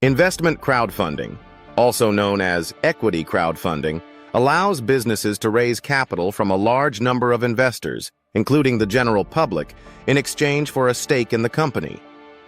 Investment crowdfunding, also known as equity crowdfunding, allows businesses to raise capital from a large number of investors, including the general public, in exchange for a stake in the company.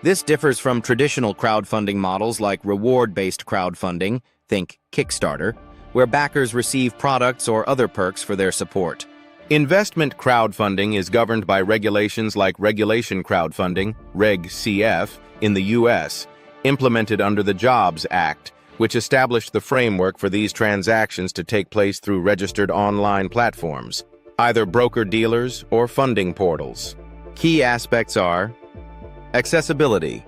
This differs from traditional crowdfunding models like reward-based crowdfunding, think Kickstarter, where backers receive products or other perks for their support. Investment crowdfunding is governed by regulations like Regulation Crowdfunding, Reg CF, in the U.S., implemented under the Jobs Act, which established the framework for these transactions to take place through registered online platforms, either broker-dealers or funding portals. Key aspects are accessibility.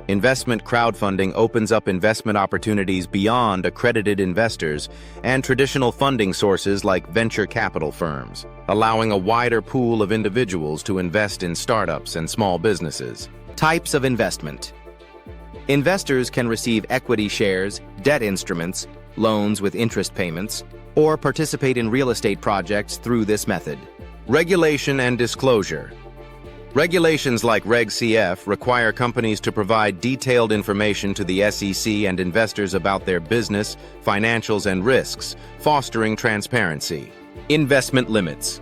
Investment crowdfunding opens up investment opportunities beyond accredited investors and traditional funding sources like venture capital firms, allowing a wider pool of individuals to invest in startups and small businesses. Types of investment. Investors can receive equity shares, debt instruments, loans with interest payments, or participate in real estate projects through this method. Regulation and disclosure. Regulations like Reg CF require companies to provide detailed information to the SEC and investors about their business, financials, and risks, fostering transparency. Investment limits.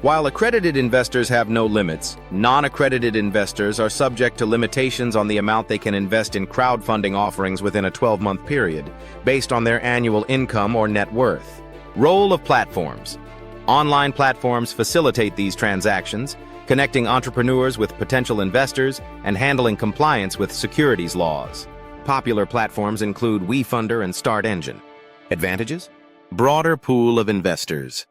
While accredited investors have no limits, non-accredited investors are subject to limitations on the amount they can invest in crowdfunding offerings within a 12-month period, based on their annual income or net worth. Role of platforms. Online platforms facilitate these transactions, connecting entrepreneurs with potential investors and handling compliance with securities laws. Popular platforms include WeFunder and Start Engine. Advantages? Broader pool of investors.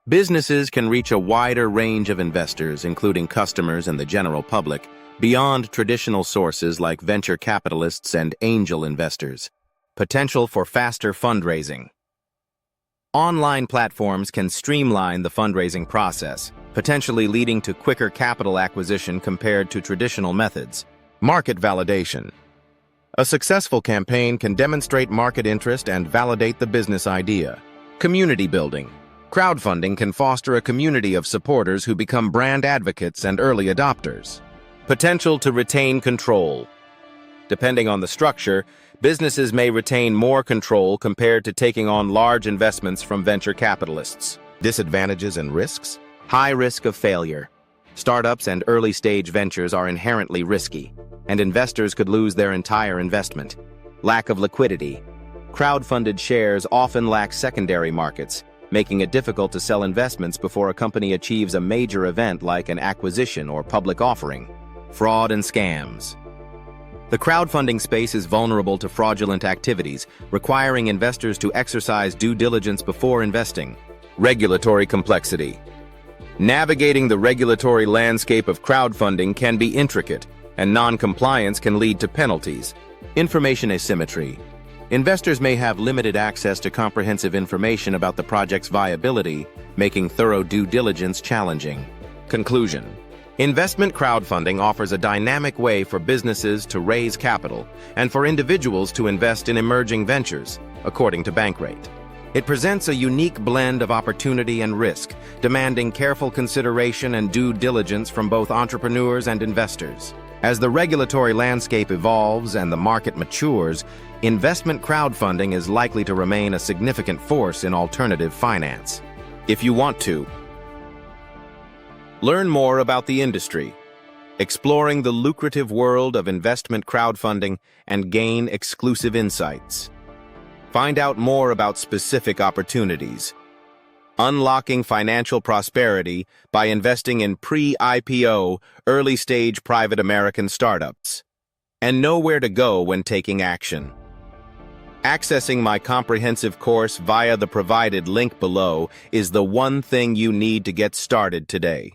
Businesses can reach a wider range of investors, including customers and the general public, beyond traditional sources like venture capitalists and angel investors. Potential for faster fundraising. Online platforms can streamline the fundraising process, potentially leading to quicker capital acquisition compared to traditional methods. Market validation. A successful campaign can demonstrate market interest and validate the business idea. Community building. Crowdfunding can foster a community of supporters who become brand advocates and early adopters. Potential to retain control. Depending on the structure, businesses may retain more control compared to taking on large investments from venture capitalists. Disadvantages and risks? High risk of failure. Startups and early-stage ventures are inherently risky, and investors could lose their entire investment. Lack of liquidity. Crowdfunded shares often lack secondary markets, making it difficult to sell investments before a company achieves a major event like an acquisition or public offering. Fraud and scams. The crowdfunding space is vulnerable to fraudulent activities, requiring investors to exercise due diligence before investing. Regulatory complexity. Navigating the regulatory landscape of crowdfunding can be intricate, and non-compliance can lead to penalties. Information asymmetry. Investors may have limited access to comprehensive information about the project's viability, making thorough due diligence challenging. Conclusion. Investment crowdfunding offers a dynamic way for businesses to raise capital and for individuals to invest in emerging ventures, according to Bankrate. It presents a unique blend of opportunity and risk, demanding careful consideration and due diligence from both entrepreneurs and investors. As the regulatory landscape evolves and the market matures, investment crowdfunding is likely to remain a significant force in alternative finance. If you want to learn more about the industry, exploring the lucrative world of investment crowdfunding, and gain exclusive insights. Find out more about specific opportunities. Unlocking financial prosperity by investing in pre-IPO, early-stage private American startups. And know where to go when taking action. Accessing my comprehensive course via the provided link below is the one thing you need to get started today.